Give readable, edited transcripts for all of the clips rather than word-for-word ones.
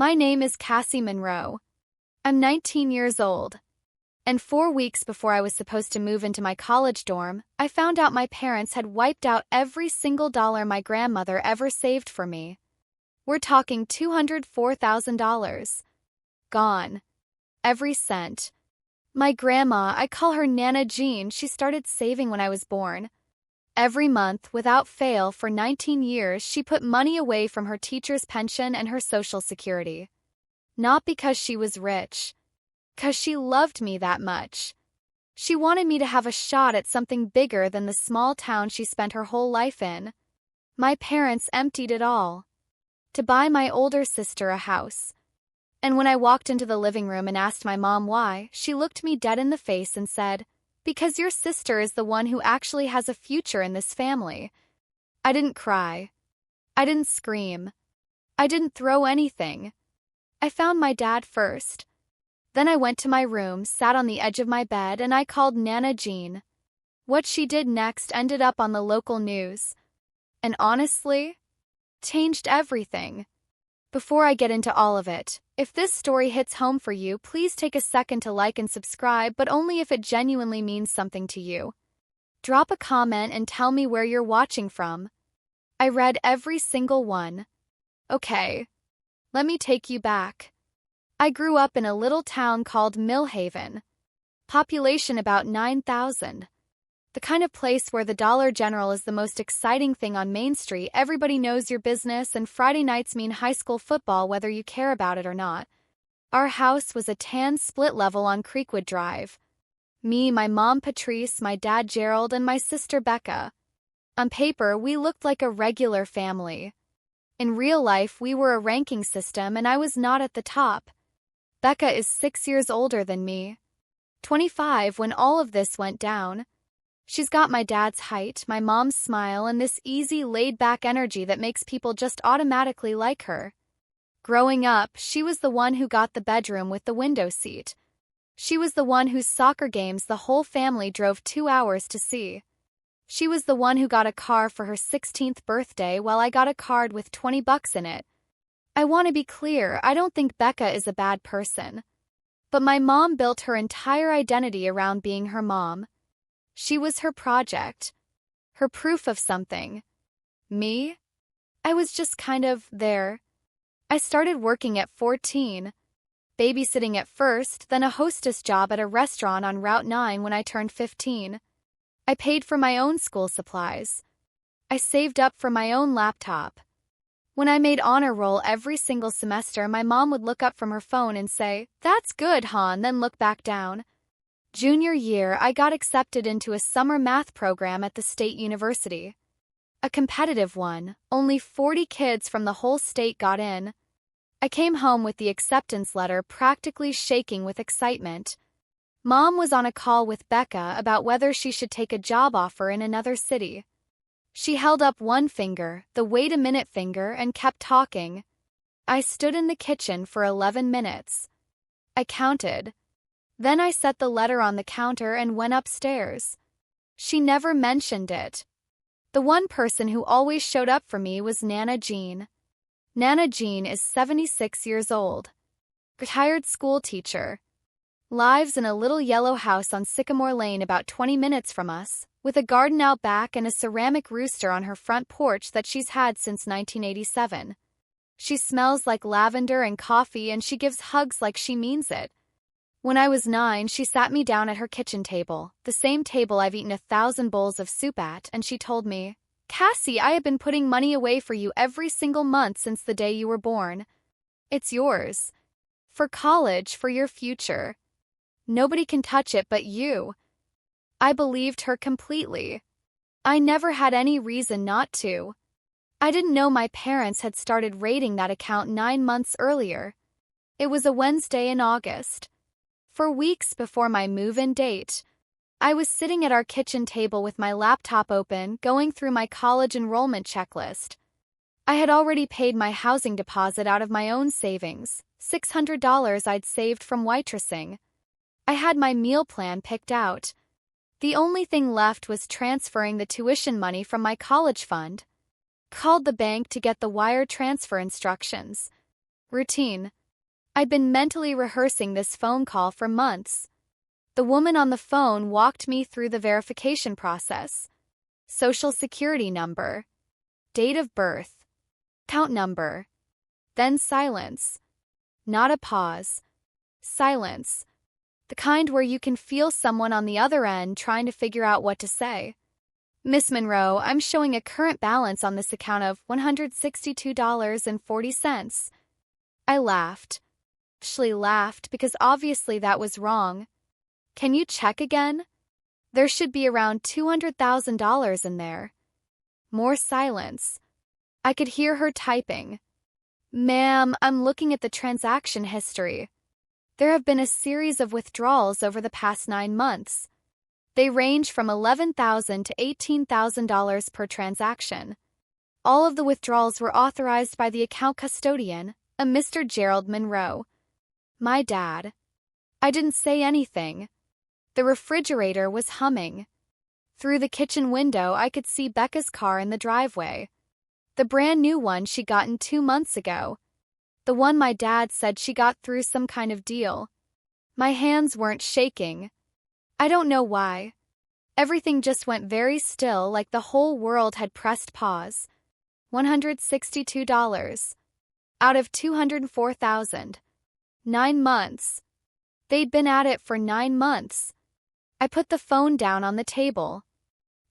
My name is Cassie Monroe. I'm 19 years old. And 4 weeks before I was supposed to move into my college dorm, I found out my parents had wiped out every single dollar my grandmother ever saved for me. We're talking $204,000. Gone. Every cent. My grandma, I call her Nana Jean, she started saving when I was born. Every month, without fail, for 19 years, she put money away from her teacher's pension and her Social Security. Not because she was rich. 'Cause she loved me that much. She wanted me to have a shot at something bigger than the small town she spent her whole life in. My parents emptied it all. To buy my older sister a house. And when I walked into the living room and asked my mom why, she looked me dead in the face and said, "Because your sister is the one who actually has a future in this family." I didn't cry. I didn't scream. I didn't throw anything. I found my dad first. Then I went to my room, sat on the edge of my bed, and I called Nana Jean. What she did next ended up on the local news. And honestly, changed everything. Before I get into all of it, if this story hits home for you, please take a second to like and subscribe, but only if it genuinely means something to you. Drop a comment and tell me where you're watching from. I read every single one. Okay. Let me take you back. I grew up in a little town called Millhaven. Population about 9,000. The kind of place where the Dollar General is the most exciting thing on Main Street. Everybody knows your business, and Friday nights mean high school football whether you care about it or not. Our house was a tan split level on Creekwood Drive. Me, my mom Patrice, my dad Gerald, and my sister Becca. On paper, we looked like a regular family. In real life, we were a ranking system, and I was not at the top. Becca is 6 years older than me. 25 when all of this went down. She's got my dad's height, my mom's smile, and this easy, laid-back energy that makes people just automatically like her. Growing up, she was the one who got the bedroom with the window seat. She was the one whose soccer games the whole family drove 2 hours to see. She was the one who got a car for her 16th birthday while I got a card with $20 in it. I want to be clear, I don't think Becca is a bad person. But my mom built her entire identity around being her mom. She was her project. Her proof of something. Me? I was just kind of there. I started working at 14. Babysitting at first, then a hostess job at a restaurant on Route 9 when I turned 15. I paid for my own school supplies. I saved up for my own laptop. When I made honor roll every single semester, my mom would look up from her phone and say, "That's good, huh?" and then look back down. Junior year, I got accepted into a summer math program at the state university. A competitive one, only 40 kids from the whole state got in. I came home with the acceptance letter practically shaking with excitement. Mom was on a call with Becca about whether she should take a job offer in another city. She held up one finger, the wait a minute finger, and kept talking. I stood in the kitchen for 11 minutes. I counted. Then I set the letter on the counter and went upstairs. She never mentioned it. The one person who always showed up for me was Nana Jean. Nana Jean is 76 years old. Retired school teacher. Lives in a little yellow house on Sycamore Lane about 20 minutes from us, with a garden out back and a ceramic rooster on her front porch that she's had since 1987. She smells like lavender and coffee, and she gives hugs like she means it. When I was 9, she sat me down at her kitchen table, the same table I've eaten 1,000 bowls of soup at, and she told me, "Cassie, I have been putting money away for you every single month since the day you were born. It's yours. For college, for your future. Nobody can touch it but you." I believed her completely. I never had any reason not to. I didn't know my parents had started raiding that account 9 months earlier. It was a Wednesday in August. For weeks before my move-in date, I was sitting at our kitchen table with my laptop open, going through my college enrollment checklist. I had already paid my housing deposit out of my own savings, $600 I'd saved from waitressing. I had my meal plan picked out. The only thing left was transferring the tuition money from my college fund. Called the bank to get the wire transfer instructions. Routine. I'd been mentally rehearsing this phone call for months. The woman on the phone walked me through the verification process. Social security number, date of birth, account number, then silence. Not a pause. Silence. The kind where you can feel someone on the other end trying to figure out what to say. Miss Monroe, I'm showing a current balance on this account of $162.40. I laughed. Actually laughed because obviously that was wrong. Can you check again? There should be around $200,000 in there. More silence. I could hear her typing. Ma'am, I'm looking at the transaction history. There have been a series of withdrawals over the past 9 months. They range from $11,000 to $18,000 per transaction. All of the withdrawals were authorized by the account custodian, a Mr. Gerald Monroe. My dad. I didn't say anything. The refrigerator was humming. Through the kitchen window, I could see Becca's car in the driveway. The brand new one she gotten 2 months ago. The one my dad said she got through some kind of deal. My hands weren't shaking. I don't know why. Everything just went very still, like the whole world had pressed pause. $162. Out of $204,000. 9 months. They'd been at it for 9 months. I put the phone down on the table.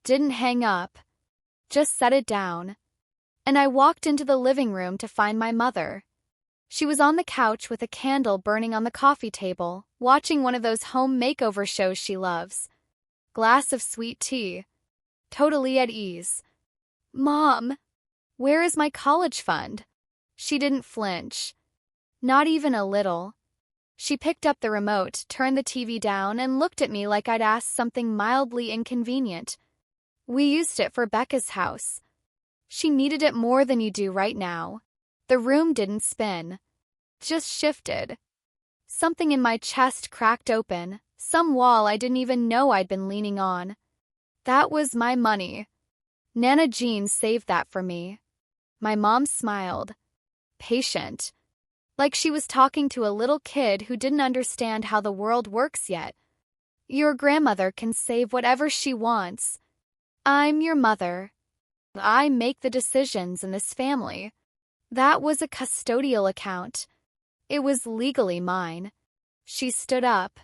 Didn't hang up. Just set it down. And I walked into the living room to find my mother. She was on the couch with a candle burning on the coffee table, watching one of those home makeover shows she loves. Glass of sweet tea. Totally at ease. Mom, where is my college fund? She didn't flinch. Not even a little. She picked up the remote, turned the TV down, and looked at me like I'd asked something mildly inconvenient. We used it for Becca's house. She needed it more than you do right now. The room didn't spin. Just shifted. Something in my chest cracked open, some wall I didn't even know I'd been leaning on. That was my money. Nana Jean saved that for me. My mom smiled. Patient. Like she was talking to a little kid who didn't understand how the world works yet. Your grandmother can save whatever she wants. I'm your mother. I make the decisions in this family. That was a custodial account. It was legally mine. She stood up.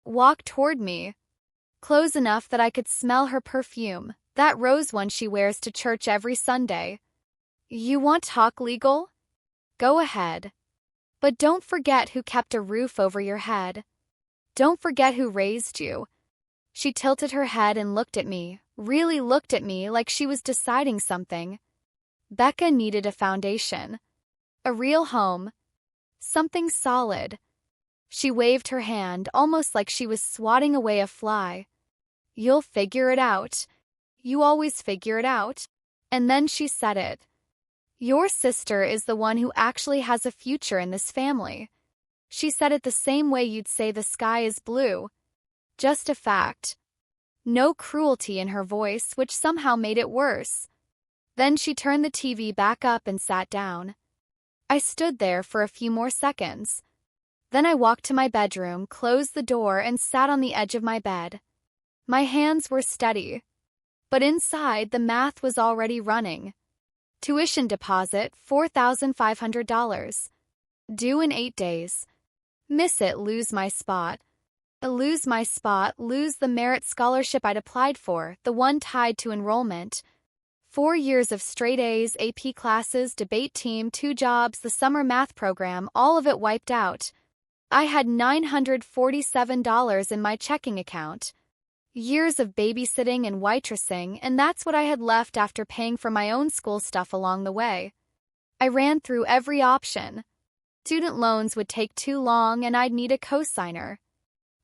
Walked toward me. Close enough that I could smell her perfume, that rose one she wears to church every Sunday. You want talk legal? Go ahead. But don't forget who kept a roof over your head. Don't forget who raised you. She tilted her head and looked at me, really looked at me like she was deciding something. Becca needed a foundation. A real home. Something solid. She waved her hand, almost like she was swatting away a fly. You'll figure it out. You always figure it out. And then she said it. Your sister is the one who actually has a future in this family. She said it the same way you'd say the sky is blue. Just a fact. No cruelty in her voice, which somehow made it worse. Then she turned the TV back up and sat down. I stood there for a few more seconds. Then I walked to my bedroom, closed the door, and sat on the edge of my bed. My hands were steady. But inside, the math was already running. Tuition deposit, $4,500. Due in 8 days. Miss it, lose my spot. Lose my spot, lose the merit scholarship I'd applied for, the one tied to enrollment. 4 years of straight A's, AP classes, debate team, 2 jobs, the summer math program, all of it wiped out. I had $947 in my checking account. Years of babysitting and waitressing, and that's what I had left after paying for my own school stuff along the way. I ran through every option. Student loans would take too long and I'd need a cosigner.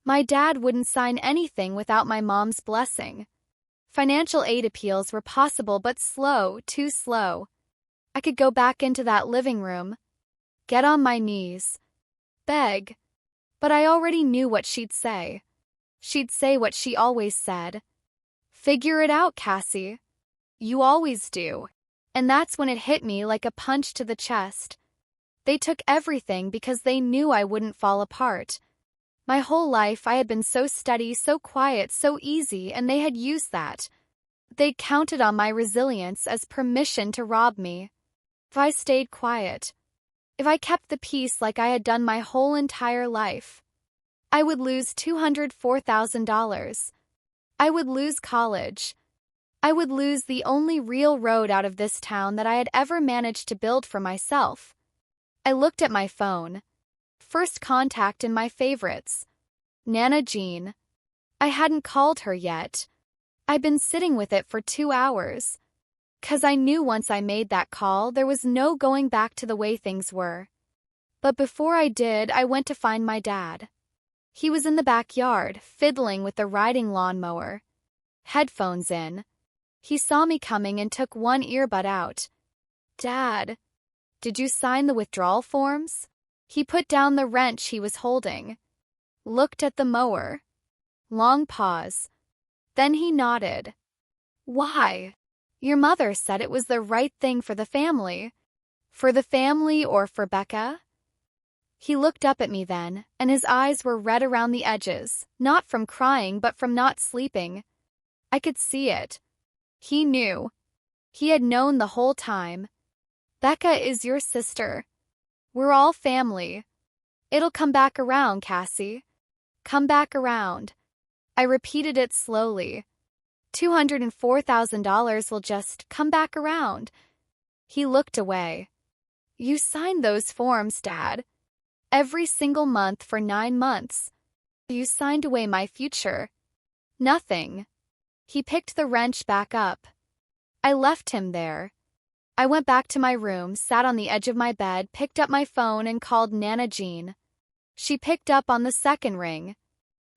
My dad wouldn't sign anything without my mom's blessing. Financial aid appeals were possible but slow, too slow. I could go back into that living room, get on my knees, beg, but I already knew what she'd say. She'd say what she always said. Figure it out, Cassie. You always do. And that's when it hit me like a punch to the chest. They took everything because they knew I wouldn't fall apart. My whole life I had been so steady, so quiet, so easy, and they had used that. They counted on my resilience as permission to rob me. If I stayed quiet, if I kept the peace like I had done my whole entire life, I would lose $204,000. I would lose college. I would lose the only real road out of this town that I had ever managed to build for myself. I looked at my phone. First contact in my favorites. Nana Jean. I hadn't called her yet. I'd been sitting with it for 2 hours. 'Cause I knew once I made that call, there was no going back to the way things were. But before I did, I went to find my dad. He was in the backyard, fiddling with the riding lawnmower. Headphones in. He saw me coming and took one earbud out. "Dad, did you sign the withdrawal forms?" He put down the wrench he was holding. Looked at the mower. Long pause. Then he nodded. "Why? Your mother said it was the right thing for the family." "For the family or for Becca?" He looked up at me then, and his eyes were red around the edges, not from crying but from not sleeping. I could see it. He knew. He had known the whole time. "Becca is your sister. We're all family. It'll come back around, Cassie. Come back around." I repeated it slowly. $204,000 will just come back around. He looked away. "You signed those forms, Dad. Every single month for 9 months. You signed away my future. Nothing." He picked the wrench back up. I left him there. I went back to my room, sat on the edge of my bed, picked up my phone, and called Nana Jean. She picked up on the second ring.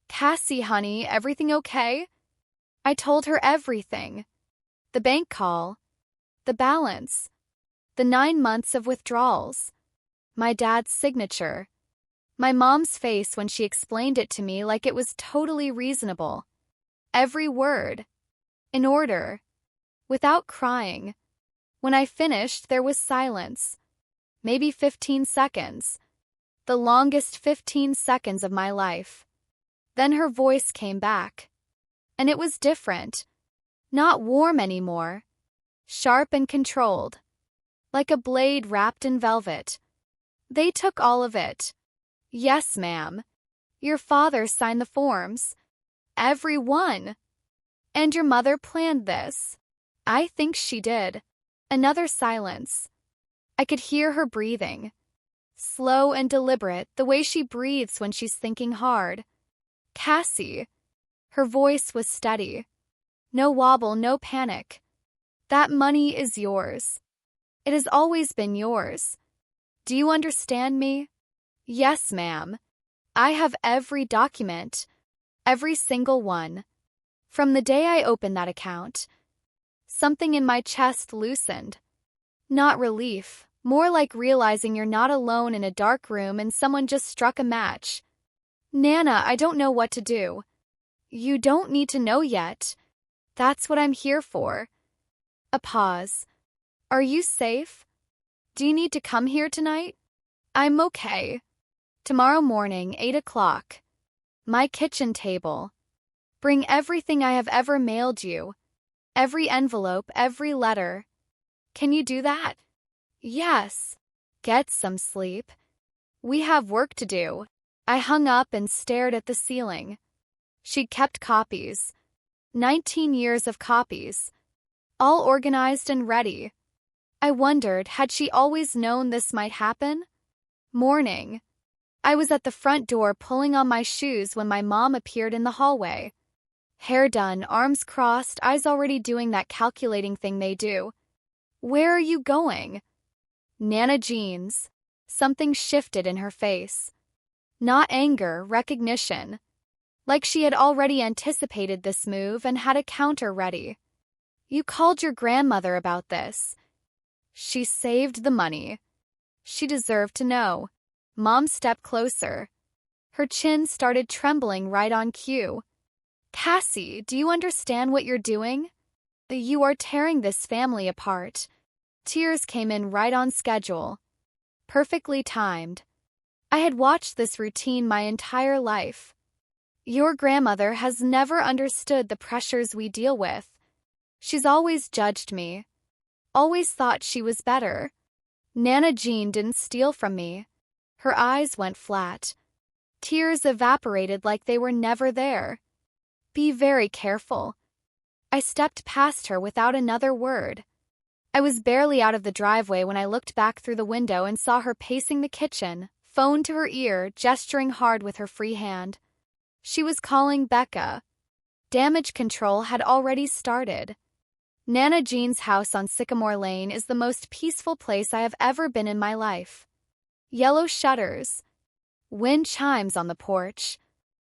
"Cassie, honey, everything okay?" I told her everything. The bank call. The balance. The 9 months of withdrawals. My dad's signature. My mom's face when she explained it to me like it was totally reasonable. Every word. In order. Without crying. When I finished, there was silence. Maybe 15 seconds. The longest 15 seconds of my life. Then her voice came back. And it was different. Not warm anymore. Sharp and controlled. Like a blade wrapped in velvet. "They took all of it." "Yes, ma'am. Your father signed the forms. Every one." "And your mother planned this." "I think she did." Another silence. I could hear her breathing. Slow and deliberate, the way she breathes when she's thinking hard. "Cassie." Her voice was steady. No wobble, no panic. "That money is yours. It has always been yours. Do you understand me?" "Yes, ma'am. I have every document. Every single one." From the day I opened that account, something in my chest loosened. Not relief, more like realizing you're not alone in a dark room and someone just struck a match. "Nana, I don't know what to do." "You don't need to know yet. That's what I'm here for." A pause. "Are you safe? Do you need to come here tonight?" "I'm okay." Tomorrow morning, 8 o'clock. My kitchen table. Bring everything I have ever mailed you. Every envelope, every letter. Can you do that? "Yes." "Get some sleep. We have work to do." I hung up and stared at the ceiling. She'd kept copies. 19 years of copies. All organized and ready. I wondered, had she always known this might happen? Morning. I was at the front door pulling on my shoes when my mom appeared in the hallway. Hair done, arms crossed, eyes already doing that calculating thing they do. "Where are you going?" "Nana Jean's." Something shifted in her face. Not anger, recognition. Like she had already anticipated this move and had a counter ready. "You called your grandmother about this." "She saved the money." She deserved to know. Mom stepped closer. Her chin started trembling right on cue. "Cassie, do you understand what you're doing? You are tearing this family apart." Tears came in right on schedule. perfectly timed. I had watched this routine my entire life. Your grandmother has never understood the pressures we deal with. She's always judged me, always thought she was better. Nana Jean didn't steal from me. Her eyes went flat. Tears evaporated like they were never there. Be very careful. I stepped past her without another word. I was barely out of the driveway when I looked back through the window and saw her pacing the kitchen, phone to her ear, gesturing hard with her free hand. She was calling Becca. Damage control had already started. Nana Jean's house on Sycamore Lane is the most peaceful place I have ever been in my life. Yellow shutters, wind chimes on the porch,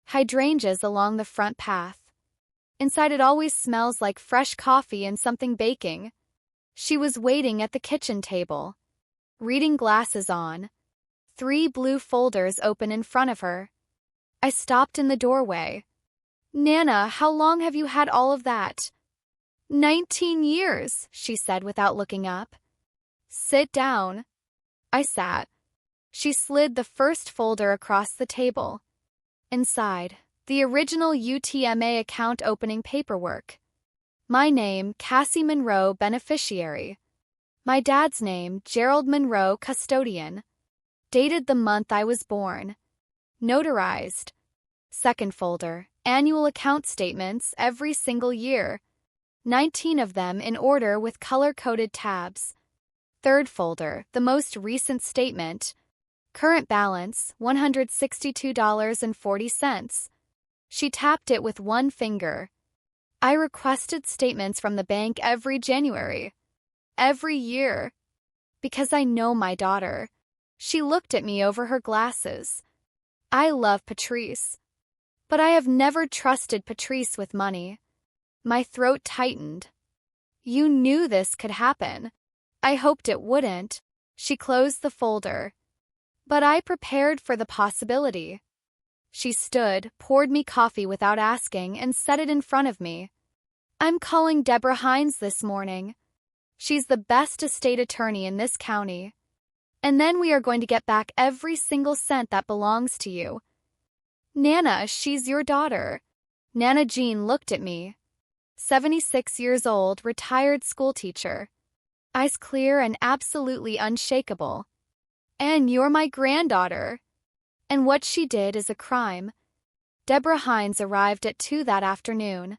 hydrangeas along the front path. Inside it always smells like fresh coffee and something baking. She was waiting at the kitchen table, reading glasses on, 3 blue folders open in front of her. I stopped in the doorway. Nana, how long have you had all of that? 19 years, she said without looking up. Sit down. I sat. She slid the first folder across the table. Inside, the original UTMA account opening paperwork. My name, Cassie Monroe, beneficiary. My dad's name, Gerald Monroe, custodian. Dated the month I was born. Notarized. Second folder, annual account statements every single year. 19 of them in order with color-coded tabs. Third folder, the most recent statement. Current balance, $162.40. She tapped it with one finger. I requested statements from the bank every January. Every year. Because I know my daughter. She looked at me over her glasses. I love Patrice. But I have never trusted Patrice with money. My throat tightened. You knew this could happen. I hoped it wouldn't. She closed the folder. But I prepared for the possibility. She stood, poured me coffee without asking, and set it in front of me. I'm calling Deborah Hines this morning. She's the best estate attorney in this county. And then we are going to get back every single cent that belongs to you. Nana, she's your daughter. Nana Jean looked at me. 76 years old, retired schoolteacher. Eyes clear and absolutely unshakable. And you're my granddaughter. And what she did is a crime. Deborah Hines arrived at 2 that afternoon.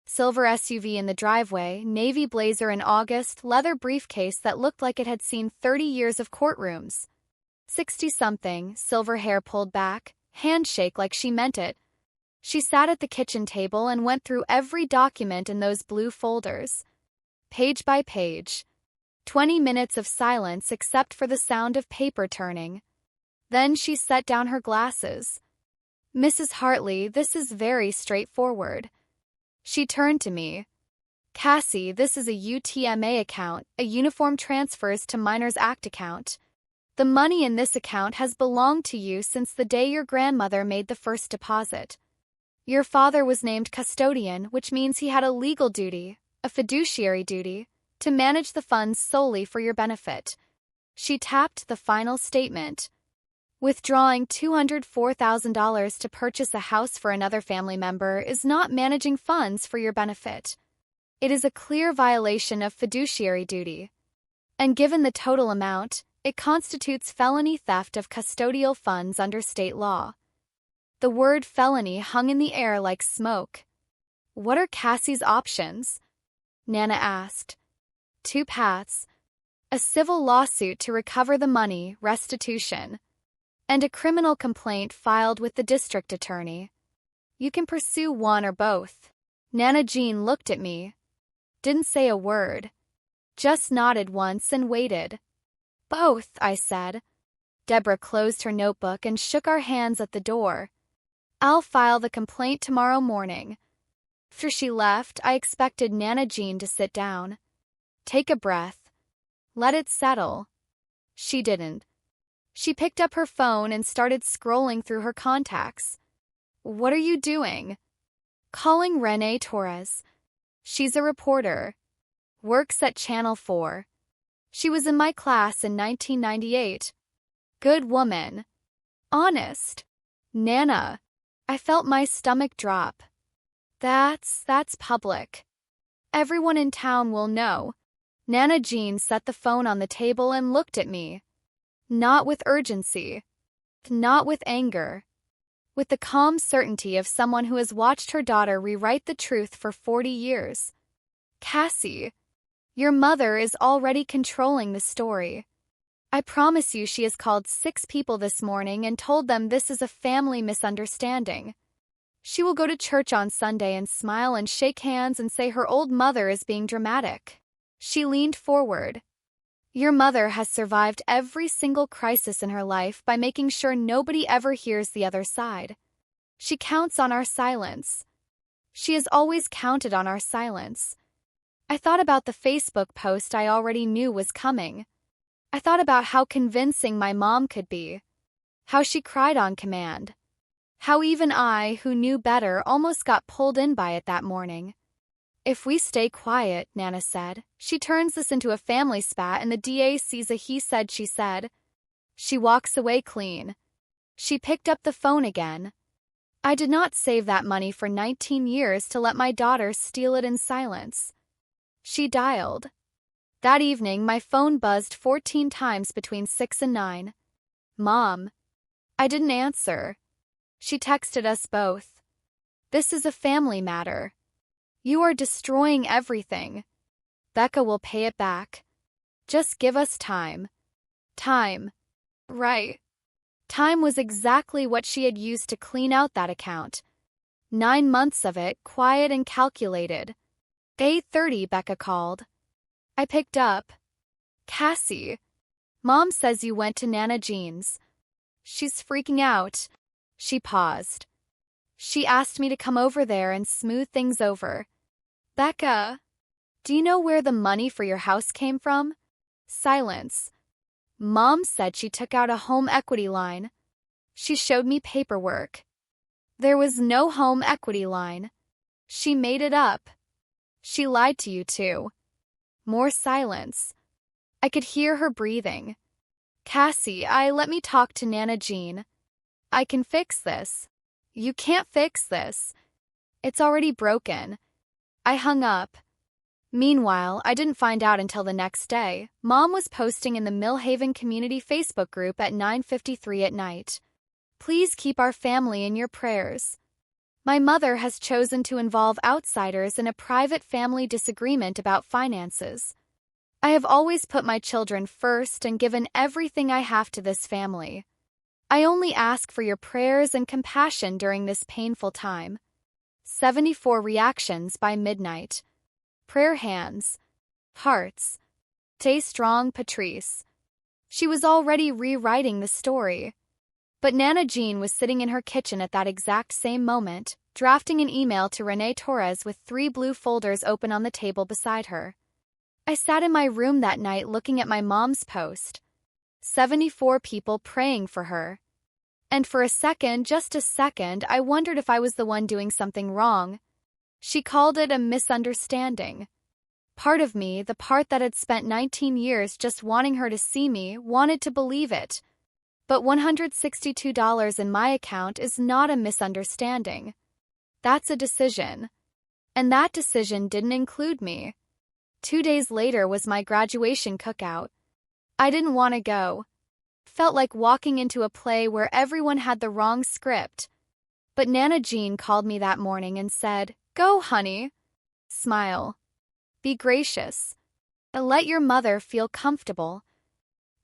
Silver SUV in the driveway, navy blazer in August, leather briefcase that looked like it had seen 30 years of courtrooms. 60-something, silver hair pulled back, handshake like she meant it. She sat at the kitchen table and went through every document in those blue folders. Page by page. 20 minutes of silence except for the sound of paper turning. Then she set down her glasses. Mrs. Hartley, this is very straightforward. She turned to me. Cassie, this is a UTMA account, a Uniform Transfers to Minors Act account. The money in this account has belonged to you since the day your grandmother made the first deposit. Your father was named custodian, which means he had a legal duty, a fiduciary duty, to manage the funds solely for your benefit. She tapped the final statement. Withdrawing $204,000 to purchase a house for another family member is not managing funds for your benefit. It is a clear violation of fiduciary duty. And given the total amount, it constitutes felony theft of custodial funds under state law. The word felony hung in the air like smoke. What are Cassie's options? Nana asked. 2 paths. A civil lawsuit to recover the money, restitution, and a criminal complaint filed with the district attorney. You can pursue one or both. Nana Jean looked at me. Didn't say a word. Just nodded once and waited. Both, I said. Deborah closed her notebook and shook our hands at the door. I'll file the complaint tomorrow morning. After she left, I expected Nana Jean to sit down. Take a breath. Let it settle. She didn't. She picked up her phone and started scrolling through her contacts. What are you doing? Calling Renee Torres. She's a reporter. Works at Channel 4. She was in my class in 1998. Good woman. Honest. Nana. I felt my stomach drop. That's public. Everyone in town will know. Nana Jean set the phone on the table and looked at me. Not with urgency. Not with anger. With the calm certainty of someone who has watched her daughter rewrite the truth for 40 years. Cassie, your mother is already controlling the story. I promise you she has called 6 people this morning and told them this is a family misunderstanding. She will go to church on Sunday and smile and shake hands and say her old mother is being dramatic. She leaned forward. Your mother has survived every single crisis in her life by making sure nobody ever hears the other side. She counts on our silence. She has always counted on our silence. I thought about the Facebook post I already knew was coming. I thought about how convincing my mom could be. How she cried on command. How even I, who knew better, almost got pulled in by it that morning. If we stay quiet, Nana said, she turns this into a family spat and the DA sees a he said, she said. She walks away clean. She picked up the phone again. I did not save that money for 19 years to let my daughter steal it in silence. She dialed. That evening, my phone buzzed 14 times between 6 and 9. Mom. I didn't answer. She texted us both. This is a family matter. You are destroying everything. Becca will pay it back. Just give us time. Time. Right. Time was exactly what she had used to clean out that account. 9 months of it, quiet and calculated. 8:30, Becca called. I picked up. Cassie. Mom says you went to Nana Jean's. She's freaking out. She paused. She asked me to come over there and smooth things over. Becca, do you know where the money for your house came from? Silence. Mom said she took out a home equity line. She showed me paperwork. There was no home equity line. She made it up. She lied to you too. More silence. I could hear her breathing. Cassie, let me talk to Nana Jean. I can fix this. You can't fix this. It's already broken. I hung up. Meanwhile, I didn't find out until the next day. Mom was posting in the Millhaven Community Facebook group at 9:53 at night. Please keep our family in your prayers. My mother has chosen to involve outsiders in a private family disagreement about finances. I have always put my children first and given everything I have to this family. I only ask for your prayers and compassion during this painful time. 74 reactions by midnight. Prayer hands. Hearts. Stay strong, Patrice. She was already rewriting the story. But Nana Jean was sitting in her kitchen at that exact same moment, drafting an email to Renee Torres with 3 blue folders open on the table beside her. I sat in my room that night looking at my mom's post. 74 people praying for her. And for a second, just a second, I wondered if I was the one doing something wrong. She called it a misunderstanding. Part of me, the part that had spent 19 years just wanting her to see me, wanted to believe it. But $162 in my account is not a misunderstanding. That's a decision. And that decision didn't include me. 2 days later was my graduation cookout. I didn't want to go. Felt like walking into a play where everyone had the wrong script. But Nana Jean called me that morning and said, "Go, honey. Smile. Be gracious. And let your mother feel comfortable."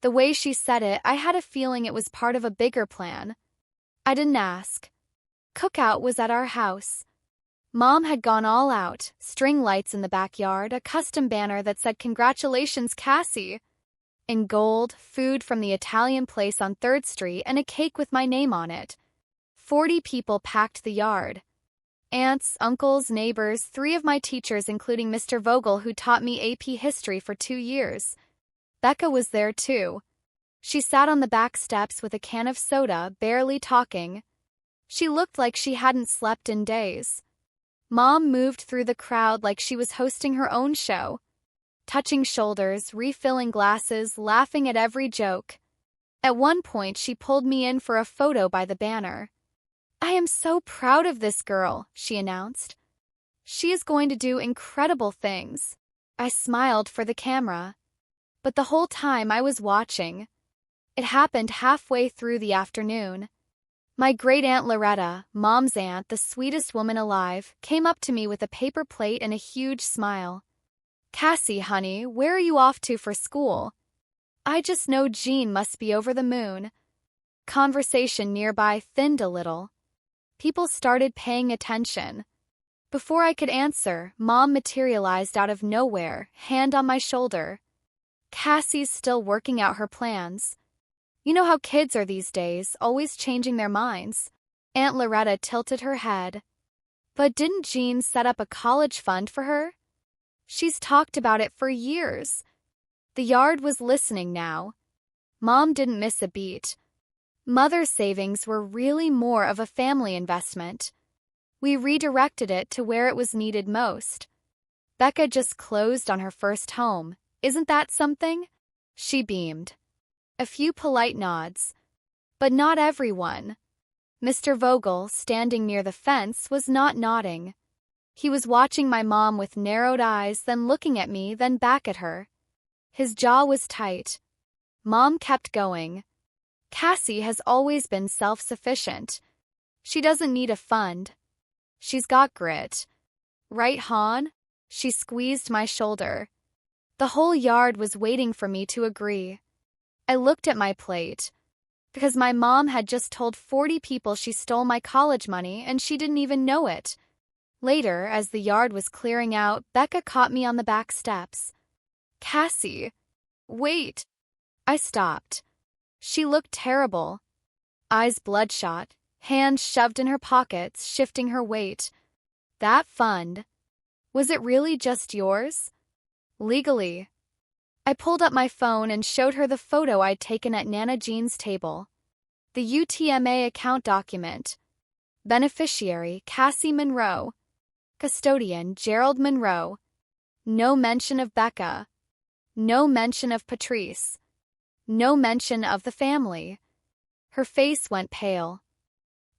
The way she said it, I had a feeling it was part of a bigger plan. I didn't ask. Cookout was at our house. Mom had gone all out, string lights in the backyard, a custom banner that said "Congratulations, Cassie." In gold, food from the Italian place on 3rd Street, and a cake with my name on it. 40 people packed the yard. Aunts, uncles, neighbors, 3 of my teachers including Mr. Vogel who taught me AP history for 2 years. Becca was there too. She sat on the back steps with a can of soda, barely talking. She looked like she hadn't slept in days. Mom moved through the crowd like she was hosting her own show. Touching shoulders, refilling glasses, laughing at every joke. At one point, she pulled me in for a photo by the banner. "I am so proud of this girl," she announced. "She is going to do incredible things." I smiled for the camera. But the whole time I was watching. It happened halfway through the afternoon. My great-aunt Loretta, Mom's aunt, the sweetest woman alive, came up to me with a paper plate and a huge smile. "Cassie, honey, where are you off to for school?" "I just know Jean must be over the moon." Conversation nearby thinned a little. People started paying attention. Before I could answer, Mom materialized out of nowhere, hand on my shoulder. "Cassie's still working out her plans. You know how kids are these days, always changing their minds." Aunt Loretta tilted her head. "But didn't Jean set up a college fund for her? She's talked about it for years." The yard was listening now. Mom didn't miss a beat. Mother's savings were really more of a family investment. We redirected it to where it was needed most. "Becca just closed on her first home. Isn't that something?" She beamed. A few polite nods. But not everyone. Mr. Vogel, standing near the fence, was not nodding. He was watching my mom with narrowed eyes, then looking at me, then back at her. His jaw was tight. Mom kept going. "Cassie has always been self-sufficient. She doesn't need a fund. She's got grit. Right, Han?" She squeezed my shoulder. The whole yard was waiting for me to agree. I looked at my plate. Because my mom had just told 40 people she stole my college money and she didn't even know it. Later, as the yard was clearing out, Becca caught me on the back steps. "Cassie, wait." I stopped. She looked terrible. Eyes bloodshot, hands shoved in her pockets, shifting her weight. "That fund, was it really just yours?" "Legally." I pulled up my phone and showed her the photo I'd taken at Nana Jean's table. The UTMA account document. Beneficiary, Cassie Monroe. Custodian, Gerald Monroe. No mention of Becca. No mention of Patrice. No mention of the family. Her face went pale.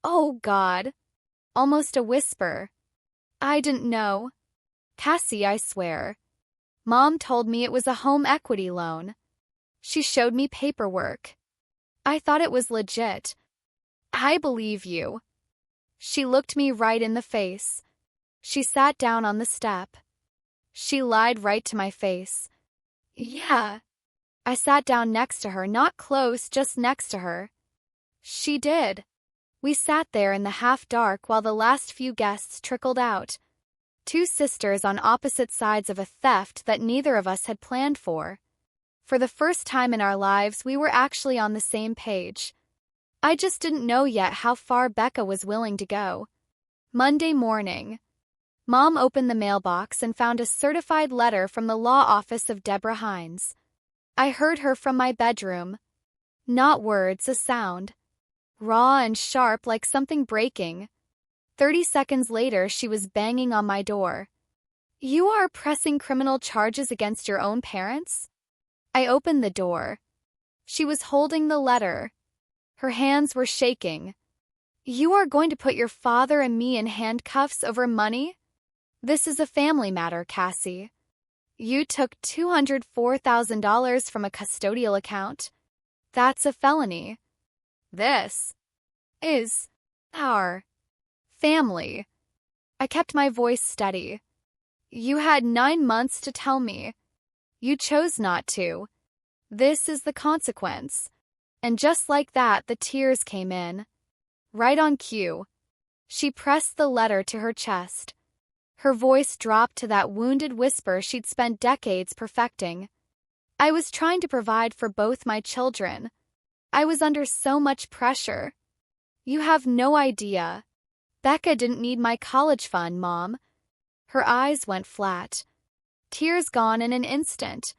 "Oh, God." Almost a whisper. "I didn't know." "Cassie, I swear. Mom told me it was a home equity loan. She showed me paperwork. I thought it was legit." "I believe you." She looked me right in the face. She sat down on the step. She lied right to my face. "Yeah." I sat down next to her, not close, just next to her. She did. We sat there in the half-dark while the last few guests trickled out. Two sisters on opposite sides of a theft that neither of us had planned for. For the first time in our lives, we were actually on the same page. I just didn't know yet how far Becca was willing to go. Monday morning. Mom opened the mailbox and found a certified letter from the law office of Deborah Hines. I heard her from my bedroom. Not words, a sound. Raw and sharp like something breaking. 30 seconds later, she was banging on my door. "You are pressing criminal charges against your own parents?" I opened the door. She was holding the letter. Her hands were shaking. "You are going to put your father and me in handcuffs over money? This is a family matter, Cassie. You took $204,000 from a custodial account. That's a felony. This is our family." I kept my voice steady. "You had 9 months to tell me. You chose not to. This is the consequence." And just like that, the tears came in. Right on cue. She pressed the letter to her chest. Her voice dropped to that wounded whisper she'd spent decades perfecting. I was trying to provide for both my children. I was under so much pressure. "You have no idea. Becca didn't need my college fund, Mom." Her eyes went flat. Tears gone in an instant.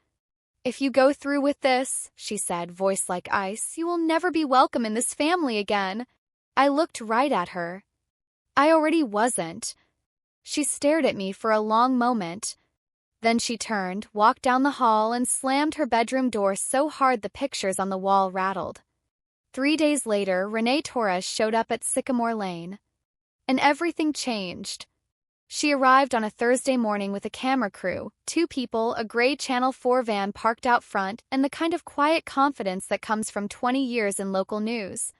"If you go through with this," she said, voice like ice, "you will never be welcome in this family again." I looked right at her. I already wasn't. She stared at me for a long moment. Then she turned, walked down the hall, and slammed her bedroom door so hard the pictures on the wall rattled. 3 days later, Renee Torres showed up at Sycamore Lane. And everything changed. She arrived on a Thursday morning with a camera crew, 2 people, a gray Channel 4 van parked out front, and the kind of quiet confidence that comes from 20 years in local news.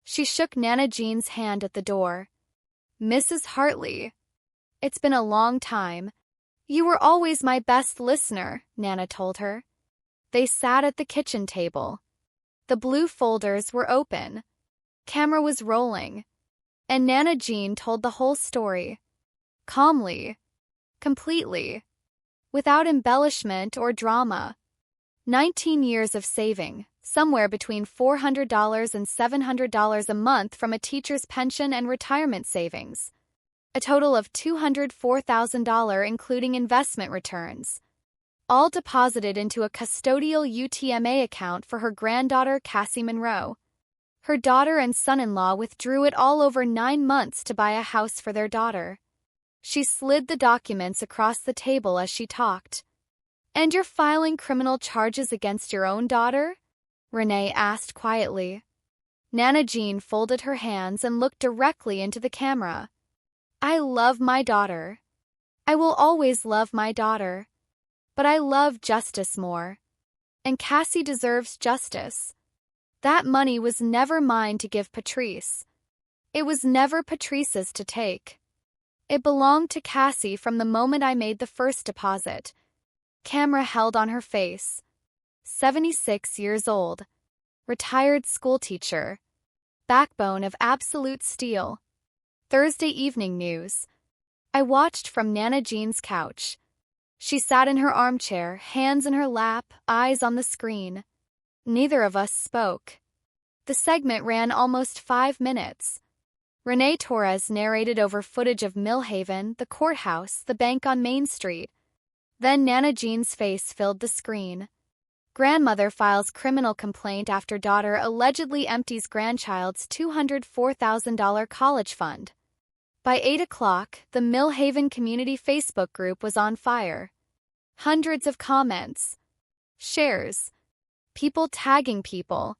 She shook Nana Jean's hand at the door. "Mrs. Hartley. It's been a long time. You were always my best listener," Nana told her. They sat at the kitchen table. The blue folders were open. Camera was rolling. And Nana Jean told the whole story. Calmly. Completely. Without embellishment or drama. 19 years of saving, somewhere between $400 and $700 a month from a teacher's pension and retirement savings. A total of $204,000 including investment returns. All deposited into a custodial UTMA account for her granddaughter Cassie Monroe. Her daughter and son-in-law withdrew it all over 9 months to buy a house for their daughter. She slid the documents across the table as she talked. "And you're filing criminal charges against your own daughter?" Renee asked quietly. Nana Jean folded her hands and looked directly into the camera. "I love my daughter. I will always love my daughter. But I love justice more. And Cassie deserves justice. That money was never mine to give Patrice. It was never Patrice's to take. It belonged to Cassie from the moment I made the first deposit." Camera held on her face. 76 years old. Retired schoolteacher. Backbone of absolute steel. Thursday evening news. I watched from Nana Jean's couch. She sat in her armchair, hands in her lap, eyes on the screen. Neither of us spoke. The segment ran almost 5 minutes. Renee Torres narrated over footage of Millhaven, the courthouse, the bank on Main Street. Then Nana Jean's face filled the screen. Grandmother files criminal complaint after daughter allegedly empties grandchild's $204,000 college fund. By 8 o'clock, the Millhaven Community Facebook group was on fire. Hundreds of comments. Shares. People tagging people.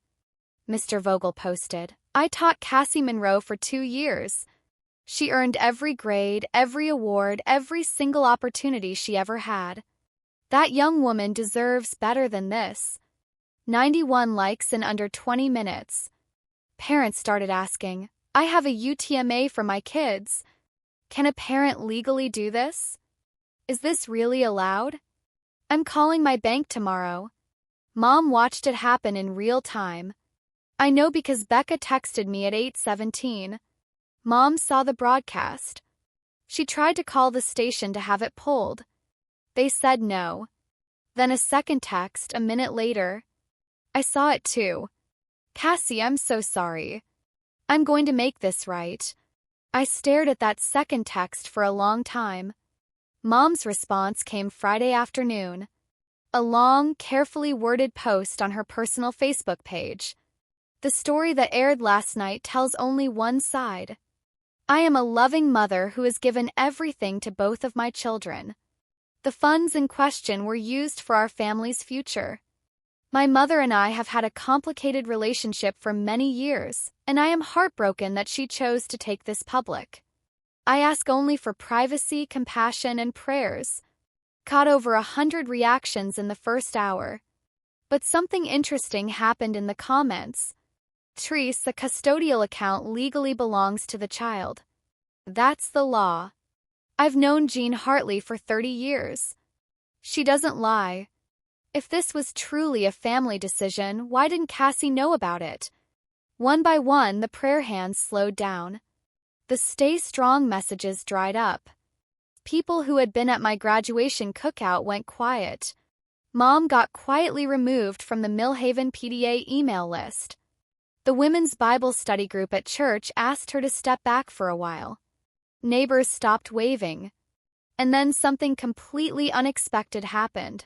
Mr. Vogel posted, "I taught Cassie Monroe for 2 years. She earned every grade, every award, every single opportunity she ever had. That young woman deserves better than this." 91 likes in under 20 minutes. Parents started asking, "I have a UTMA for my kids. Can a parent legally do this? Is this really allowed? I'm calling my bank tomorrow." Mom watched it happen in real time. I know because Becca texted me at 8:17. Mom saw the broadcast. She tried to call the station to have it pulled. They said no. Then a second text a minute later. I saw it too. "Cassie, I'm so sorry. I'm going to make this right." I stared at that second text for a long time. Mom's response came Friday afternoon. A long, carefully worded post on her personal Facebook page. The story that aired last night tells only one side. "I am a loving mother who has given everything to both of my children. The funds in question were used for our family's future. My mother and I have had a complicated relationship for many years, and I am heartbroken that she chose to take this public. I ask only for privacy, compassion, and prayers." Caught over 100 reactions in the first hour. But something interesting happened in the comments. Patrice, the custodial account legally belongs to the child. That's the law. I've known Jean Hartley for 30 years. She doesn't lie. If this was truly a family decision, why didn't Cassie know about it? One by one, the prayer hands slowed down. The stay strong messages dried up. People who had been at my graduation cookout went quiet. Mom got quietly removed from the Millhaven PDA email list. The women's Bible study group at church asked her to step back for a while. Neighbors stopped waving. And then something completely unexpected happened.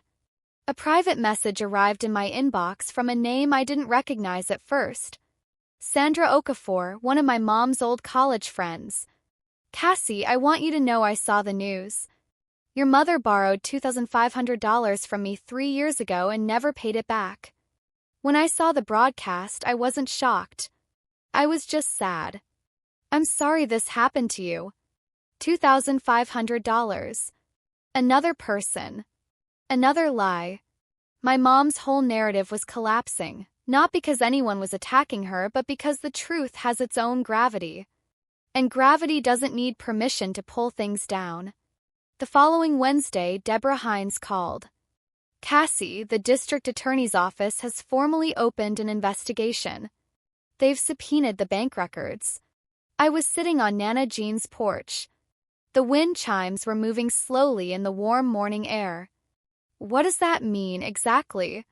A private message arrived in my inbox from a name I didn't recognize at first. Sandra Okafor, one of my mom's old college friends. "Cassie, I want you to know I saw the news. Your mother borrowed $2,500 from me 3 years ago and never paid it back. When I saw the broadcast, I wasn't shocked. I was just sad. I'm sorry this happened to you. $2,500. Another person. Another lie. My mom's whole narrative was collapsing, not because anyone was attacking her, but because the truth has its own gravity. And gravity doesn't need permission to pull things down. The following Wednesday, Deborah Hines called. Cassie, the district attorney's office, has formally opened an investigation. They've subpoenaed the bank records. I was sitting on Nana Jean's porch. The wind chimes were moving slowly in the warm morning air. What does that mean exactly?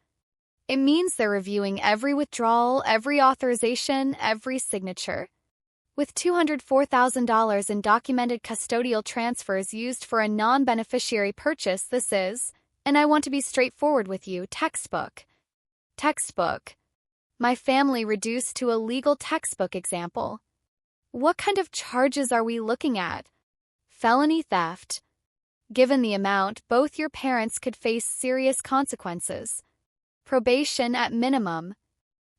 It means they're reviewing every withdrawal, every authorization, every signature. With $204,000 in documented custodial transfers used for a non-beneficiary purchase, this is, and I want to be straightforward with you, textbook. Textbook. My family reduced to a legal textbook example. What kind of charges are we looking at? Felony theft. Given the amount, both your parents could face serious consequences. Probation at minimum.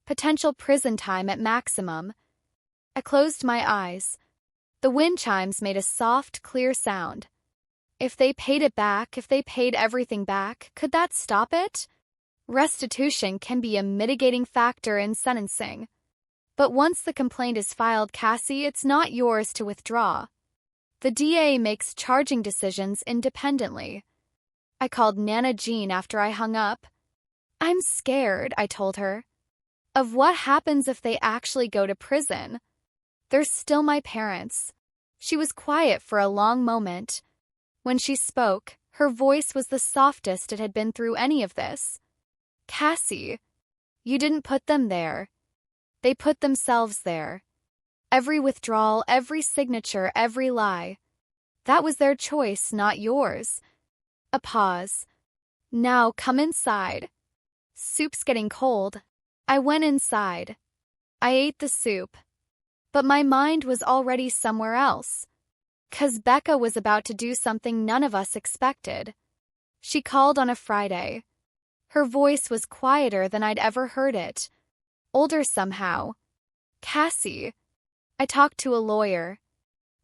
Potential prison time at maximum. I closed my eyes. The wind chimes made a soft, clear sound. If they paid it back, if they paid everything back, could that stop it? Restitution can be a mitigating factor in sentencing. But once the complaint is filed, Cassie, it's not yours to withdraw. The DA makes charging decisions independently. I called Nana Jean after I hung up. I'm scared, I told her. Of what happens if they actually go to prison? They're still my parents. She was quiet for a long moment. When she spoke, her voice was the softest it had been through any of this. Cassie, you didn't put them there. They put themselves there. Every withdrawal, every signature, every lie. That was their choice, not yours. A pause. Now come inside. Soup's getting cold. I went inside. I ate the soup. But my mind was already somewhere else. 'Cause Becca was about to do something none of us expected. She called on a Friday. Her voice was quieter than I'd ever heard it. Older somehow. Cassie. I talked to a lawyer.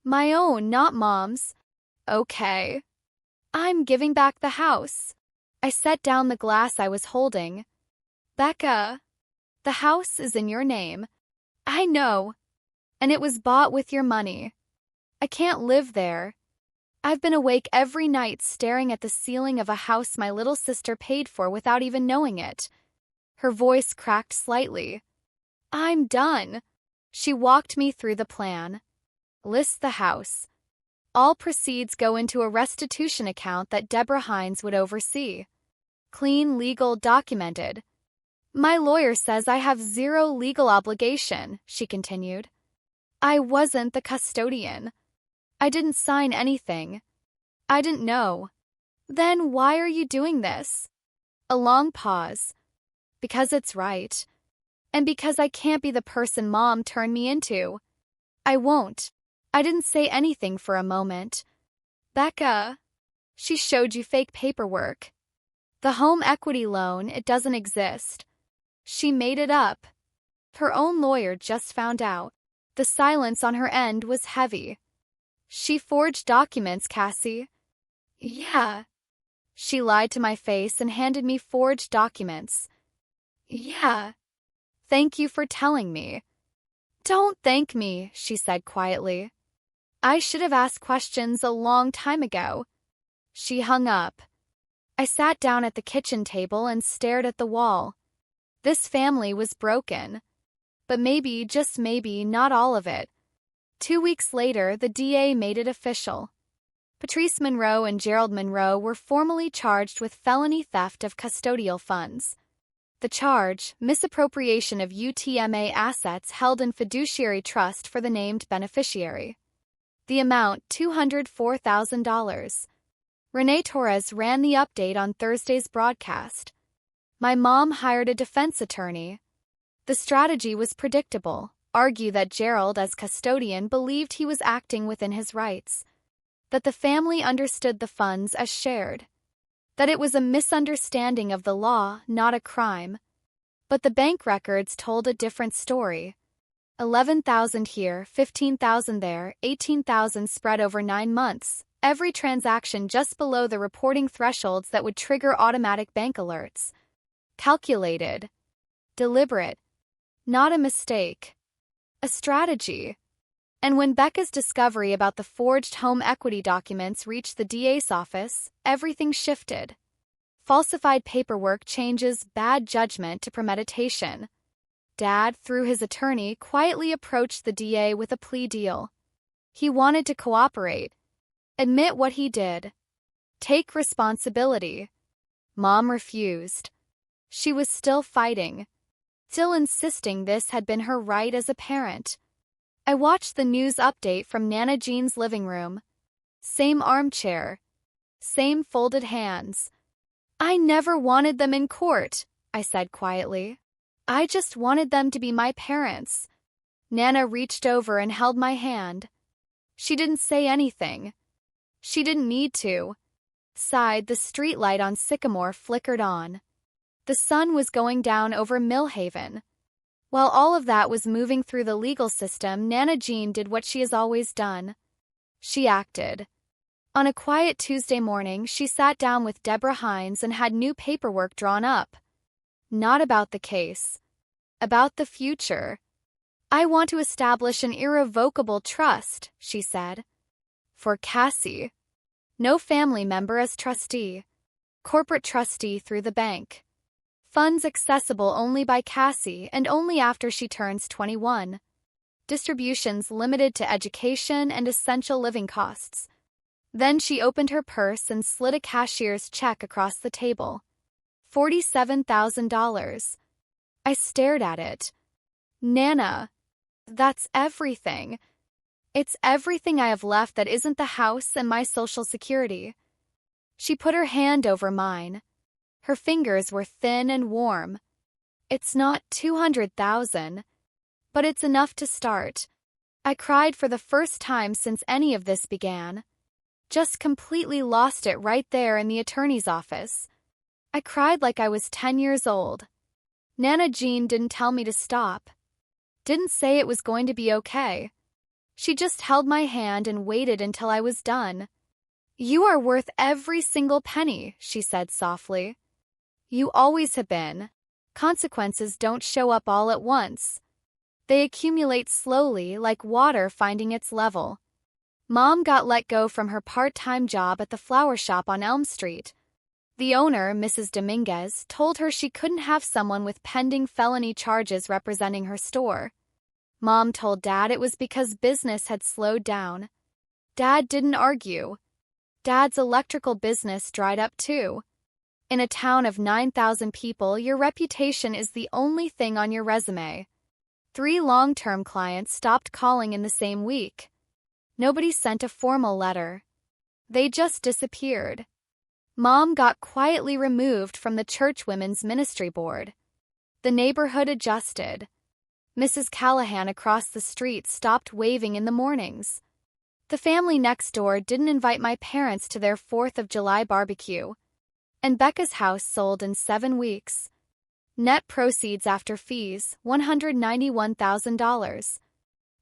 My own, not Mom's. Okay. I'm giving back the house. I set down the glass I was holding. Becca. The house is in your name. I know. And it was bought with your money. I can't live there. I've been awake every night staring at the ceiling of a house my little sister paid for without even knowing it. Her voice cracked slightly. I'm done. She walked me through the plan. List the house. All proceeds go into a restitution account that Deborah Hines would oversee. Clean, legal, documented. My lawyer says I have zero legal obligation, she continued. I wasn't the custodian. I didn't sign anything. I didn't know. Then why are you doing this? A long pause. Because it's right. And because I can't be the person Mom turned me into. I won't. I didn't say anything for a moment. Becca. She showed you fake paperwork. The home equity loan, it doesn't exist. She made it up. Her own lawyer just found out. The silence on her end was heavy. She forged documents, Cassie. Yeah. She lied to my face and handed me forged documents. Yeah. Thank you for telling me. Don't thank me, she said quietly. I should have asked questions a long time ago. She hung up. I sat down at the kitchen table and stared at the wall. This family was broken. But maybe, just maybe, not all of it. 2 weeks later, the DA made it official. Patrice Monroe and Gerald Monroe were formally charged with felony theft of custodial funds. The charge, misappropriation of UTMA assets held in fiduciary trust for the named beneficiary. The amount, $204,000. Renee Torres ran the update on Thursday's broadcast. My mom hired a defense attorney. The strategy was predictable. Argue that Gerald, as custodian, believed he was acting within his rights. That the family understood the funds as shared. That it was a misunderstanding of the law, not a crime. But the bank records told a different story. 11,000 here, 15,000 there, 18,000 spread over 9 months, every transaction just below the reporting thresholds that would trigger automatic bank alerts. Calculated. Deliberate. Not a mistake. A strategy. And when Becca's discovery about the forged home equity documents reached the DA's office, everything shifted. Falsified paperwork changes bad judgment to premeditation. Dad, through his attorney, quietly approached the DA with a plea deal. He wanted to cooperate. Admit what he did. Take responsibility. Mom refused. She was still fighting. Still insisting this had been her right as a parent. I watched the news update from Nana Jean's living room. Same armchair. Same folded hands. I never wanted them in court, I said quietly. I just wanted them to be my parents. Nana reached over and held my hand. She didn't say anything. She didn't need to. Sighed, the streetlight on Sycamore flickered on. The sun was going down over Millhaven. While all of that was moving through the legal system, Nana Jean did what she has always done. She acted. On a quiet Tuesday morning, she sat down with Deborah Hines and had new paperwork drawn up. Not about the case. About the future. I want to establish an irrevocable trust, she said. For Cassie. No family member as trustee. Corporate trustee through the bank. Funds accessible only by Cassie and only after she turns 21. Distributions limited to education and essential living costs. Then she opened her purse and slid a cashier's check across the table. $47,000. I stared at it. Nana, that's everything. It's everything I have left that isn't the house and my Social Security. She put her hand over mine. Her fingers were thin and warm. It's not 200,000, but it's enough to start. I cried for the first time since any of this began. Just completely lost it right there in the attorney's office. I cried like I was 10 years old. Nana Jean didn't tell me to stop. Didn't say it was going to be okay. She just held my hand and waited until I was done. You are worth every single penny, she said softly. You always have been. Consequences don't show up all at once. They accumulate slowly, like water finding its level. Mom got let go from her part-time job at the flower shop on Elm Street. The owner, Mrs. Dominguez, told her she couldn't have someone with pending felony charges representing her store. Mom told Dad it was because business had slowed down. Dad didn't argue. Dad's electrical business dried up too. In a town of 9,000 people, your reputation is the only thing on your resume. 3 long-term clients stopped calling in the same week. Nobody sent a formal letter. They just disappeared. Mom got quietly removed from the church women's ministry board. The neighborhood adjusted. Mrs. Callahan across the street stopped waving in the mornings. The family next door didn't invite my parents to their 4th of July barbecue. And Becca's house sold in 7 weeks. Net proceeds after fees, $191,000.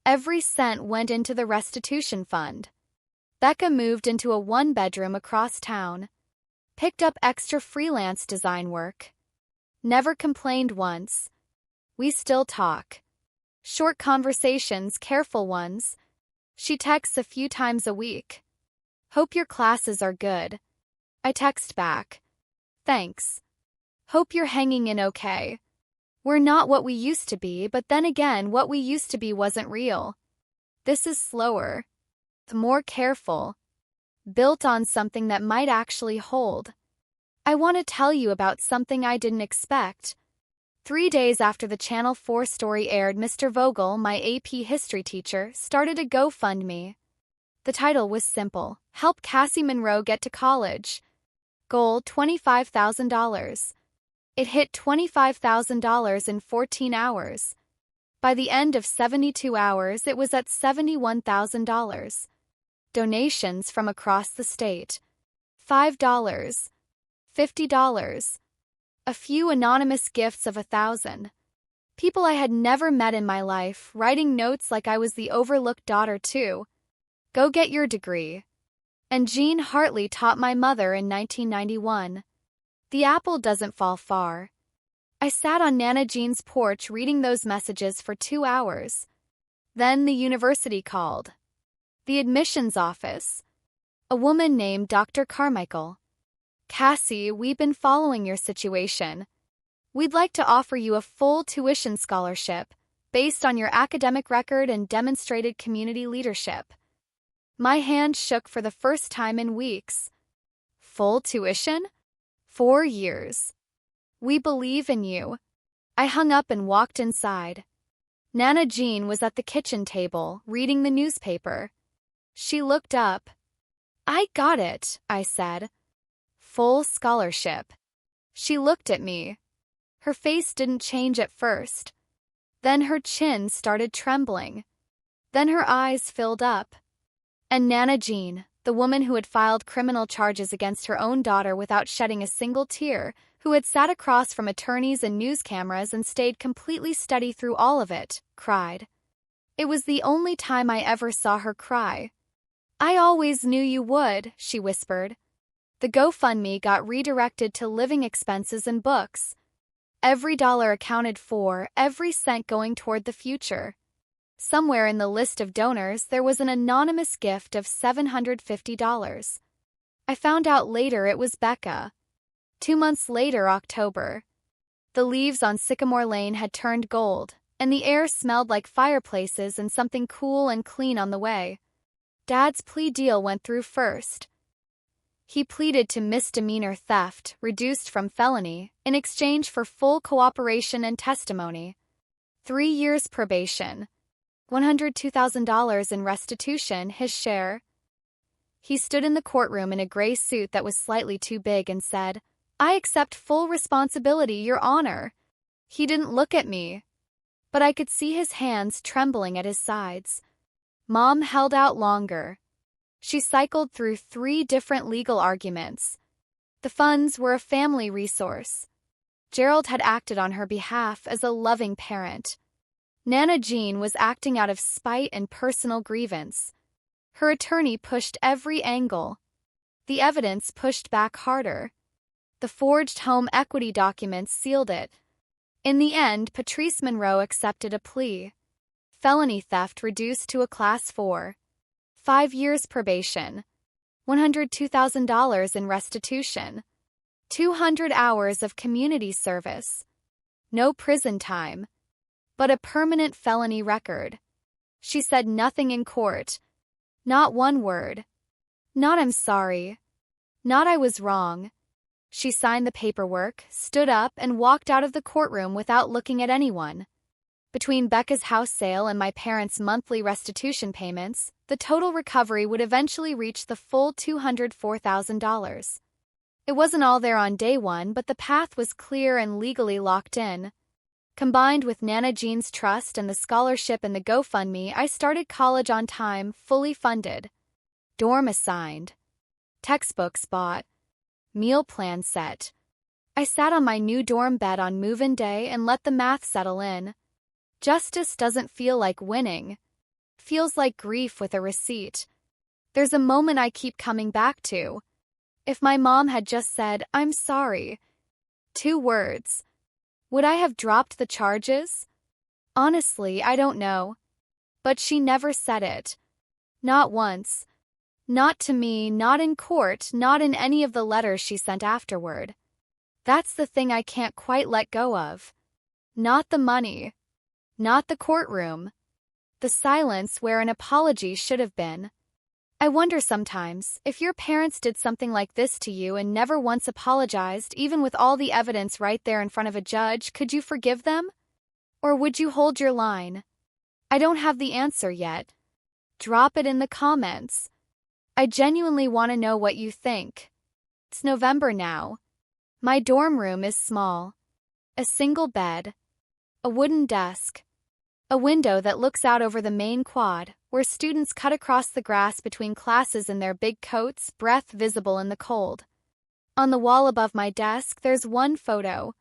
Every cent went into the restitution fund. Becca moved into a 1-bedroom across town. Picked up extra freelance design work. Never complained once. We still talk. Short conversations, careful ones. She texts a few times a week. Hope your classes are good. I text back. Thanks. Hope you're hanging in okay. We're not what we used to be, but then again, what we used to be wasn't real. This is slower. More careful. Built on something that might actually hold. I want to tell you about something I didn't expect. 3 days after the Channel 4 story aired, Mr. Vogel, my AP history teacher, started a GoFundMe. The title was simple: Help Cassie Monroe Get to College. Goal, $25,000. It hit $25,000 in 14 hours. By the end of 72 hours, it was at $71,000. Donations from across the state. $5. $50. A few anonymous gifts of 1,000. People I had never met in my life, writing notes like I was the overlooked daughter too. Go get your degree. And Jean Hartley taught my mother in 1991. The apple doesn't fall far. I sat on Nana Jean's porch reading those messages for 2 hours. Then the university called. The admissions office. A woman named Dr. Carmichael. Cassie, we've been following your situation. We'd like to offer you a full tuition scholarship based on your academic record and demonstrated community leadership. My hand shook for the first time in weeks. Full tuition? 4 years. We believe in you. I hung up and walked inside. Nana Jean was at the kitchen table, reading the newspaper. She looked up. I got it, I said. Full scholarship. She looked at me. Her face didn't change at first. Then her chin started trembling. Then her eyes filled up. And Nana Jean, the woman who had filed criminal charges against her own daughter without shedding a single tear, who had sat across from attorneys and news cameras and stayed completely steady through all of it, cried. It was the only time I ever saw her cry. I always knew you would, she whispered. The GoFundMe got redirected to living expenses and books. Every dollar accounted for, every cent going toward the future. Somewhere in the list of donors there was an anonymous gift of $750. I found out later it was Becca. 2 months later, October. The leaves on Sycamore Lane had turned gold, and the air smelled like fireplaces and something cool and clean on the way. Dad's plea deal went through first. He pleaded to misdemeanor theft, reduced from felony, in exchange for full cooperation and testimony. 3 years probation. $102,000 in restitution, his share. He stood in the courtroom in a gray suit that was slightly too big and said, I accept full responsibility, Your Honor. He didn't look at me, but I could see his hands trembling at his sides. Mom held out longer. She cycled through 3 different legal arguments. The funds were a family resource. Gerald had acted on her behalf as a loving parent. Nana Jean was acting out of spite and personal grievance. Her attorney pushed every angle. The evidence pushed back harder. The forged home equity documents sealed it. In the end, Patrice Monroe accepted a plea. Felony theft reduced to a Class 4. 5 years probation. $102,000 in restitution. 200 hours of community service. No prison time, but a permanent felony record. She said nothing in court. Not one word. Not I'm sorry. Not I was wrong. She signed the paperwork, stood up, and walked out of the courtroom without looking at anyone. Between Becca's house sale and my parents' monthly restitution payments, the total recovery would eventually reach the full $204,000. It wasn't all there on day one, but the path was clear and legally locked in. Combined with Nana Jean's trust and the scholarship and the GoFundMe, I started college on time, fully funded. Dorm assigned. Textbooks bought. Meal plan set. I sat on my new dorm bed on move-in day and let the math settle in. Justice doesn't feel like winning. Feels like grief with a receipt. There's a moment I keep coming back to. If my mom had just said, I'm sorry. 2 words. Would I have dropped the charges? Honestly, I don't know. But she never said it. Not once. Not to me, not in court, not in any of the letters she sent afterward. That's the thing I can't quite let go of. Not the money. Not the courtroom. The silence where an apology should have been. I wonder sometimes, if your parents did something like this to you and never once apologized, even with all the evidence right there in front of a judge, could you forgive them? Or would you hold your line? I don't have the answer yet. Drop it in the comments. I genuinely want to know what you think. It's November now. My dorm room is small. A single bed. A wooden desk. A window that looks out over the main quad, where students cut across the grass between classes in their big coats, breath visible in the cold. On the wall above my desk, there's one photo.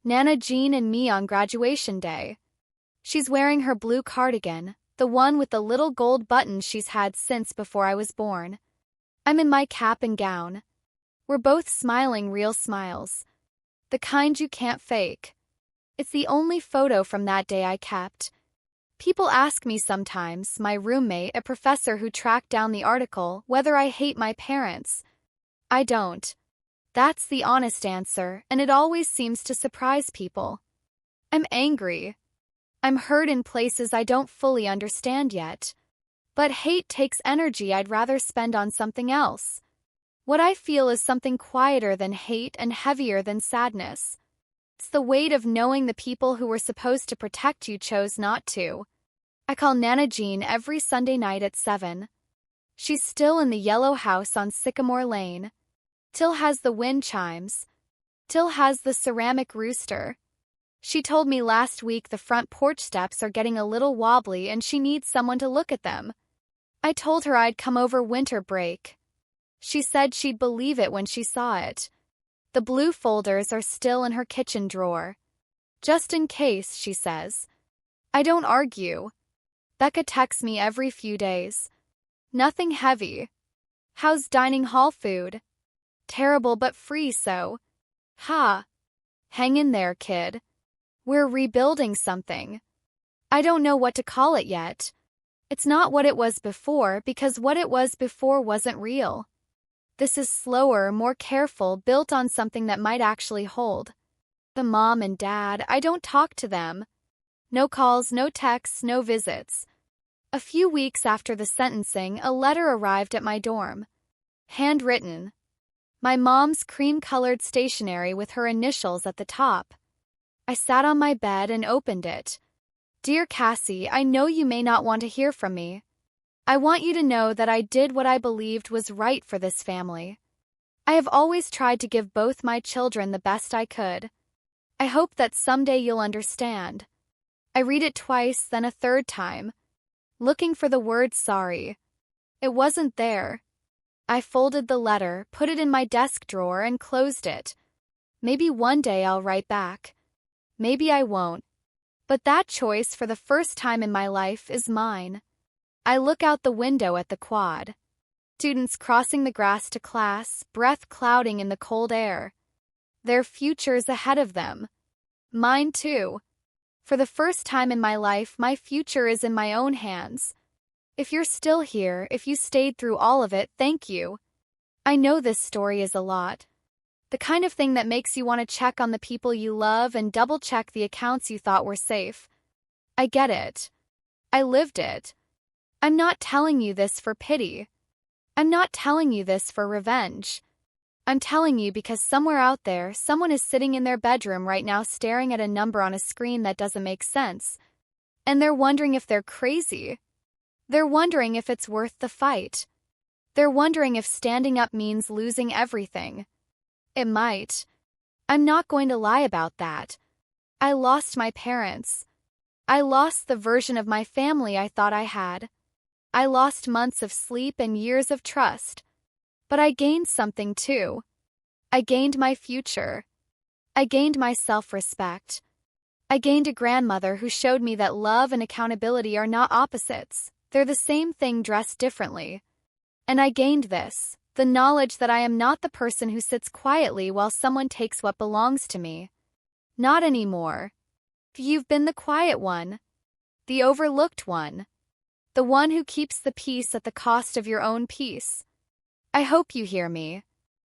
Nana Jean and me on graduation day. She's wearing her blue cardigan, the one with the little gold buttons she's had since before I was born. I'm in my cap and gown. We're both smiling real smiles. The kind you can't fake. It's the only photo from that day I kept. People ask me sometimes, my roommate, a professor who tracked down the article, whether I hate my parents. I don't. That's the honest answer, and it always seems to surprise people. I'm angry. I'm hurt in places I don't fully understand yet. But hate takes energy I'd rather spend on something else. What I feel is something quieter than hate and heavier than sadness. It's the weight of knowing the people who were supposed to protect you chose not to. I call Nana Jean every Sunday night at 7. She's still in the yellow house on Sycamore Lane. Till has the wind chimes. Till has the ceramic rooster. She told me last week the front porch steps are getting a little wobbly and she needs someone to look at them. I told her I'd come over winter break. She said she'd believe it when she saw it. The blue folders are still in her kitchen drawer. Just in case, she says. I don't argue. Becca texts me every few days. Nothing heavy. How's dining hall food? Terrible but free, so. Ha. Hang in there, kid. We're rebuilding something. I don't know what to call it yet. It's not what it was before because what it was before wasn't real. This is slower, more careful, built on something that might actually hold. The mom and dad, I don't talk to them. No calls, no texts, no visits. A few weeks after the sentencing, a letter arrived at my dorm. Handwritten. My mom's cream-colored stationery with her initials at the top. I sat on my bed and opened it. Dear Cassie, I know you may not want to hear from me. I want you to know that I did what I believed was right for this family. I have always tried to give both my children the best I could. I hope that someday you'll understand. I read it twice, then a third time, looking for the word sorry. It wasn't there. I folded the letter, put it in my desk drawer, and closed it. Maybe one day I'll write back. Maybe I won't. But that choice, for the first time in my life, is mine. I look out the window at the quad. Students crossing the grass to class, breath clouding in the cold air. Their futures ahead of them. Mine too. For the first time in my life, my future is in my own hands. If you're still here, if you stayed through all of it, thank you. I know this story is a lot. The kind of thing that makes you want to check on the people you love and double-check the accounts you thought were safe. I get it. I lived it. I'm not telling you this for pity. I'm not telling you this for revenge. I'm telling you because somewhere out there, someone is sitting in their bedroom right now staring at a number on a screen that doesn't make sense. And they're wondering if they're crazy. They're wondering if it's worth the fight. They're wondering if standing up means losing everything. It might. I'm not going to lie about that. I lost my parents. I lost the version of my family I thought I had. I lost months of sleep and years of trust. But I gained something too. I gained my future. I gained my self-respect. I gained a grandmother who showed me that love and accountability are not opposites. They're the same thing dressed differently. And I gained this. The knowledge that I am not the person who sits quietly while someone takes what belongs to me. Not anymore. You've been the quiet one. The overlooked one. The one who keeps the peace at the cost of your own peace. I hope you hear me.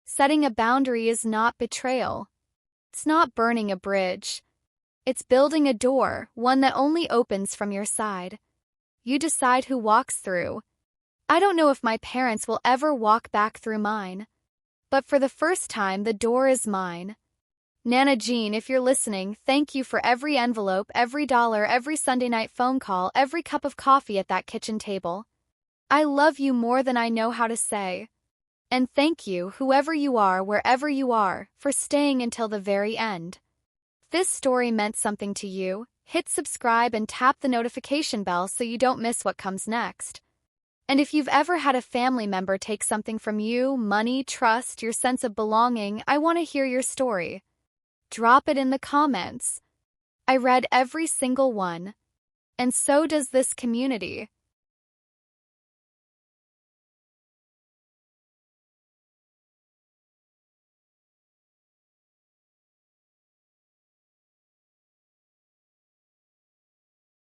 Setting a boundary is not betrayal. It's not burning a bridge. It's building a door, one that only opens from your side. You decide who walks through. I don't know if my parents will ever walk back through mine. But for the first time, the door is mine. Nana Jean, if you're listening, thank you for every envelope, every dollar, every Sunday night phone call, every cup of coffee at that kitchen table. I love you more than I know how to say. And thank you, whoever you are, wherever you are, for staying until the very end. If this story meant something to you, hit subscribe and tap the notification bell so you don't miss what comes next. And if you've ever had a family member take something from you, money, trust, your sense of belonging, I want to hear your story. Drop it in the comments. I read every single one, and so does this community.